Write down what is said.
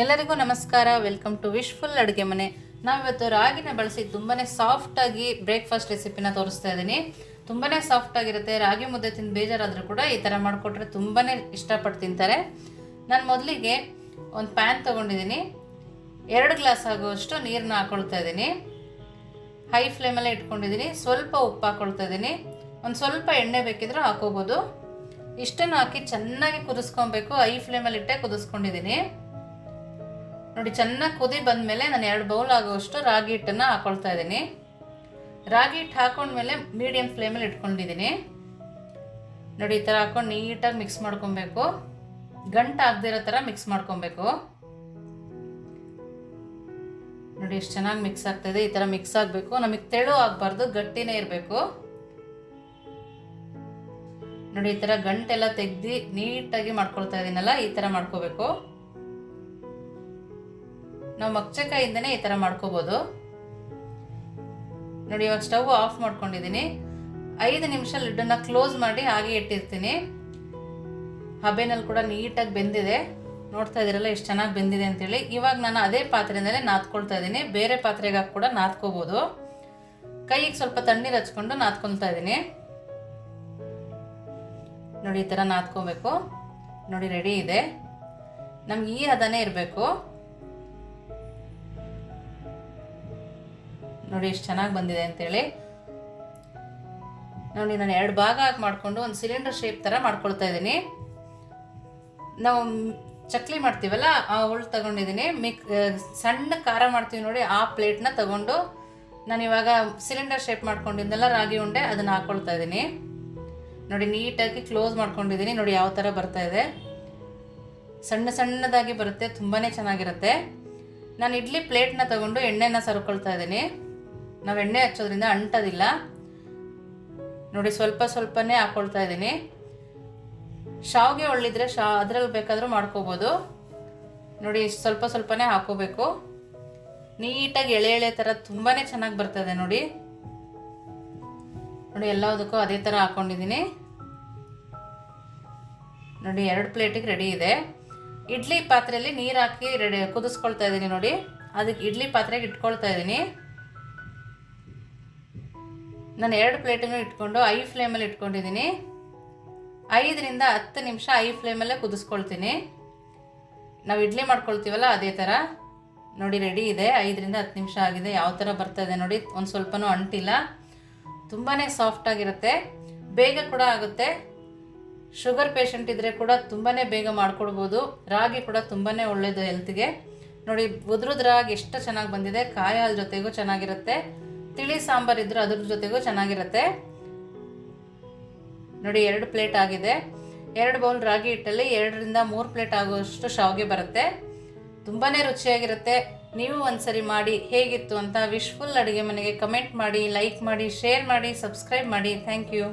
ಎಲ್ಲರಿಗೂ ನಮಸ್ಕಾರ. Welcome to wishful ಅಡುಗೆ ಮನೆ. ನಾವಿವತ್ತು ರಾಗಿನ ಬಳಸಿ ತುಂಬಾ ಸಾಫ್ಟಾಗಿ ಬ್ರೇಕ್ಫಾಸ್ಟ್ ರೆಸಿಪಿನ ತೋರಿಸ್ತಾ ಇದ್ದೀನಿ. ತುಂಬಾ ಸಾಫ್ಟಾಗಿರುತ್ತೆ. ರಾಗಿ ಮುದ್ದೆ ತಿಂದು ಬೇಜಾರಾದರೂ ಕೂಡ ಈ ಥರ ಮಾಡಿಕೊಟ್ರೆ ತುಂಬಾ ಇಷ್ಟಪಟ್ಟು ತಿಂತಾರೆ. ನಾನು ಮೊದಲಿಗೆ ಒಂದು ಪ್ಯಾನ್ ತೊಗೊಂಡಿದ್ದೀನಿ. 2 ಗ್ಲಾಸ್ ಆಗುವಷ್ಟು ನೀರನ್ನ ಹಾಕ್ಕೊಳ್ತಾ ಇದ್ದೀನಿ. ಹೈ ಫ್ಲೇಮಲ್ಲೇ ಇಟ್ಕೊಂಡಿದ್ದೀನಿ. ಸ್ವಲ್ಪ ಉಪ್ಪು ಹಾಕ್ಕೊಳ್ತಾ ಇದ್ದೀನಿ. ಒಂದು ಸ್ವಲ್ಪ ಎಣ್ಣೆ ಬೇಕಿದ್ರೂ ಹಾಕೋಬೋದು. ಇಷ್ಟನ್ನು ಹಾಕಿ ಚೆನ್ನಾಗಿ ಕುದಿಸ್ಕೊಬೇಕು. ಹೈ ಫ್ಲೇಮಲ್ಲಿ ಇಟ್ಟೆ ಕುದಿಸ್ಕೊಂಡಿದ್ದೀನಿ. ನೋಡಿ, ಚೆನ್ನಾಗಿ ಕುದಿ ಬಂದಮೇಲೆ ನಾನು 2 ಬೌಲ್ ಆಗುವಷ್ಟು ರಾಗಿ ಹಿಟ್ಟನ್ನು ಹಾಕ್ಕೊಳ್ತಾ ಇದ್ದೀನಿ. ರಾಗಿ ಹಿಟ್ಟು ಹಾಕೊಂಡ್ಮೇಲೆ ಮೀಡಿಯಮ್ ಫ್ಲೇಮಲ್ಲಿ ಇಟ್ಕೊಂಡಿದ್ದೀನಿ. ನೋಡಿ, ಈ ಥರ ಹಾಕೊಂಡು ನೀಟಾಗಿ ಮಿಕ್ಸ್ ಮಾಡ್ಕೊಬೇಕು. ಗಂಟು ಆಗದಿರೋ ಥರ ಮಿಕ್ಸ್ ಮಾಡ್ಕೊಬೇಕು. ನೋಡಿ, ಎಷ್ಟು ಚೆನ್ನಾಗಿ ಮಿಕ್ಸ್ ಆಗ್ತಾಯಿದೆ. ಈ ಥರ ಮಿಕ್ಸ್ ಆಗಬೇಕು. ನಮಗೆ ತೆಳು ಆಗಬಾರ್ದು, ಗಟ್ಟಿನೇ ಇರಬೇಕು. ನೋಡಿ, ಈ ಥರ ಗಂಟೆಲ್ಲ ತೆಗ್ದು ನೀಟಾಗಿ ಮಾಡ್ಕೊಳ್ತಾ ಇದ್ದೀನಲ್ಲ, ಈ ಥರ ಮಾಡ್ಕೋಬೇಕು. ನಾವು ಮಗ್ಚಕಾಯಿಂದನೇ ಈ ಥರ ಮಾಡ್ಕೋಬೋದು. ನೋಡಿ, ಇವಾಗ ಸ್ಟವ್ ಆಫ್ ಮಾಡ್ಕೊಂಡಿದ್ದೀನಿ. 5 ನಿಮಿಷ ಲಿಡ್ಡನ್ನು ಕ್ಲೋಸ್ ಮಾಡಿ ಹಾಗೆ ಇಟ್ಟಿರ್ತೀನಿ. ಹಬೆನಲ್ಲಿ ಕೂಡ ನೀಟಾಗಿ ಬೆಂದಿದೆ. ನೋಡ್ತಾ ಇದ್ದೀರಲ್ಲ ಎಷ್ಟು ಚೆನ್ನಾಗಿ ಬೆಂದಿದೆ ಅಂತೇಳಿ. ಇವಾಗ ನಾನು ಅದೇ ಪಾತ್ರೆಯಿಂದಲೇ ನಾದ್ಕೊಳ್ತಾ ಇದ್ದೀನಿ. ಬೇರೆ ಪಾತ್ರೆಗೆ ಕೂಡ ನಾದ್ಕೋಬೋದು. ಕೈಗೆ ಸ್ವಲ್ಪ ತಣ್ಣೀರು ಹಚ್ಕೊಂಡು ನಾದ್ಕೊಳ್ತಾ ಇದ್ದೀನಿ. ನೋಡಿ, ಈ ಥರ ನಾದ್ಕೋಬೇಕು. ನೋಡಿ, ರೆಡಿ ಇದೆ. ನಮ್ಗೆ ಈ ಹದನೇ ಇರಬೇಕು. ನೋಡಿ, ಎಷ್ಟು ಚೆನ್ನಾಗಿ ಬಂದಿದೆ ಅಂತೇಳಿ. ನೋಡಿ, ನಾನು 2 ಭಾಗ ಆಗಿ ಮಾಡಿಕೊಂಡು ಒಂದು ಸಿಲಿಂಡರ್ ಶೇಪ್ ಥರ ಮಾಡ್ಕೊಳ್ತಾ ಇದ್ದೀನಿ. ನಾವು ಚಕ್ಲಿ ಮಾಡ್ತೀವಲ್ಲ, ಆ ಹುಳು ತಗೊಂಡಿದ್ದೀನಿ. ಸಣ್ಣ ಖಾರ ಮಾಡ್ತೀವಿ ನೋಡಿ, ಆ ಪ್ಲೇಟ್ನ ತಗೊಂಡು ನಾನು ಇವಾಗ ಸಿಲಿಂಡರ್ ಶೇಪ್ ಮಾಡ್ಕೊಂಡಿದ್ದೆಲ್ಲ ರಾಗಿ ಉಂಡೆ ಅದನ್ನು ಹಾಕ್ಕೊಳ್ತಾ ಇದ್ದೀನಿ. ನೋಡಿ, ನೀಟಾಗಿ ಕ್ಲೋಸ್ ಮಾಡ್ಕೊಂಡಿದ್ದೀನಿ. ನೋಡಿ ಯಾವ ಥರ ಬರ್ತಾ ಇದೆ. ಸಣ್ಣ ಸಣ್ಣದಾಗಿ ಬರುತ್ತೆ. ತುಂಬಾ ಚೆನ್ನಾಗಿರುತ್ತೆ. ನಾನು ಇಡ್ಲಿ ಪ್ಲೇಟ್ನ ತಗೊಂಡು ಎಣ್ಣೆನ ಸರ್ಕೊಳ್ತಾ ಇದ್ದೀನಿ. ನಾವು ಎಣ್ಣೆ ಹಚ್ಚೋದ್ರಿಂದ ಅಂಟೋದಿಲ್ಲ. ನೋಡಿ, ಸ್ವಲ್ಪ ಸ್ವಲ್ಪನೇ ಹಾಕ್ಕೊಳ್ತಾ ಇದ್ದೀನಿ. ಶಾವಿಗೆ ಒಳ್ಳಿದ್ರೆ ಅದರಲ್ಲಿ ಬೇಕಾದರೂ ಮಾಡ್ಕೋಬೋದು. ನೋಡಿ, ಸ್ವಲ್ಪ ಸ್ವಲ್ಪನೇ ಹಾಕೋಬೇಕು. ನೀಟಾಗಿ ಎಳೆ ಎಳೆ ಥರ ತುಂಬಾ ಚೆನ್ನಾಗಿ ಬರ್ತದೆ. ನೋಡಿ, ಎಲ್ಲದಕ್ಕೂ ಅದೇ ಥರ ಹಾಕ್ಕೊಂಡಿದ್ದೀನಿ. ನೋಡಿ, 2 ಪ್ಲೇಟಿಗೆ ರೆಡಿ ಇದೆ. ಇಡ್ಲಿ ಪಾತ್ರೆಯಲ್ಲಿ ನೀರು ಹಾಕಿ ಕುದಿಸ್ಕೊಳ್ತಾ ಇದ್ದೀನಿ. ನೋಡಿ, ಅದಕ್ಕೆ ಇಡ್ಲಿ ಪಾತ್ರೆಗೆ ಇಟ್ಕೊಳ್ತಾ ಇದ್ದೀನಿ. ನಾನು 2 ಪ್ಲೇಟನ್ನು ಇಟ್ಕೊಂಡು ಐ ಫ್ಲೇಮಲ್ಲಿ ಇಟ್ಕೊಂಡಿದ್ದೀನಿ. 5 ರಿಂದ 10 ನಿಮಿಷ ಐ ಫ್ಲೇಮಲ್ಲೇ ಕುದಿಸ್ಕೊಳ್ತೀನಿ. ನಾವು ಇಡ್ಲಿ ಮಾಡ್ಕೊಳ್ತೀವಲ್ಲ ಅದೇ ಥರ. ನೋಡಿ, ರೆಡಿ ಇದೆ. 5 ರಿಂದ 10 ನಿಮಿಷ ಆಗಿದೆ. ಯಾವ ಥರ ಬರ್ತಾಯಿದೆ ನೋಡಿ. ಒಂದು ಸ್ವಲ್ಪನೂ ಅಂಟಿಲ್ಲ. ತುಂಬಾ ಸಾಫ್ಟಾಗಿರುತ್ತೆ. ಬೇಗ ಕೂಡ ಆಗುತ್ತೆ. ಶುಗರ್ ಪೇಷಂಟ್ ಇದ್ದರೆ ಕೂಡ ತುಂಬಾ ಬೇಗ ಮಾಡಿಕೊಡ್ಬೋದು. ರಾಗಿ ಕೂಡ ತುಂಬಾ ಒಳ್ಳೆಯದು ಹೆಲ್ತ್ಗೆ. ನೋಡಿ, ಉದುರುದ್ರಾಗಿ ಎಷ್ಟು ಚೆನ್ನಾಗಿ ಬಂದಿದೆ. ಕಾಯಿ ಹಾಲು ಜೊತೆಗೂ ಚೆನ್ನಾಗಿರುತ್ತೆ. ತಿಳಿ ಸಾಂಬಾರ್ ಇದ್ರೂ ಅದ್ರ ಜೊತೆಗೂ ಚೆನ್ನಾಗಿರುತ್ತೆ. ನೋಡಿ, 2 ಪ್ಲೇಟ್ ಆಗಿದೆ. 2 ಬೌಲ್ ರಾಗಿ ಹಿಟ್ಟಲ್ಲಿ 2 ರಿಂದ 3 ಪ್ಲೇಟ್ ಆಗುವಷ್ಟು ಶಾವಿಗೆ ಬರುತ್ತೆ. ತುಂಬಾ ರುಚಿಯಾಗಿರುತ್ತೆ. ನೀವು ಒಂದ್ಸರಿ ಮಾಡಿ ಹೇಗಿತ್ತು ಅಂತ ವಿಶ್ಫುಲ್ ಅಡುಗೆ ಮನೆಗೆ ಕಮೆಂಟ್ ಮಾಡಿ, ಲೈಕ್ ಮಾಡಿ, ಶೇರ್ ಮಾಡಿ, ಸಬ್ಸ್ಕ್ರೈಬ್ ಮಾಡಿ. Thank you.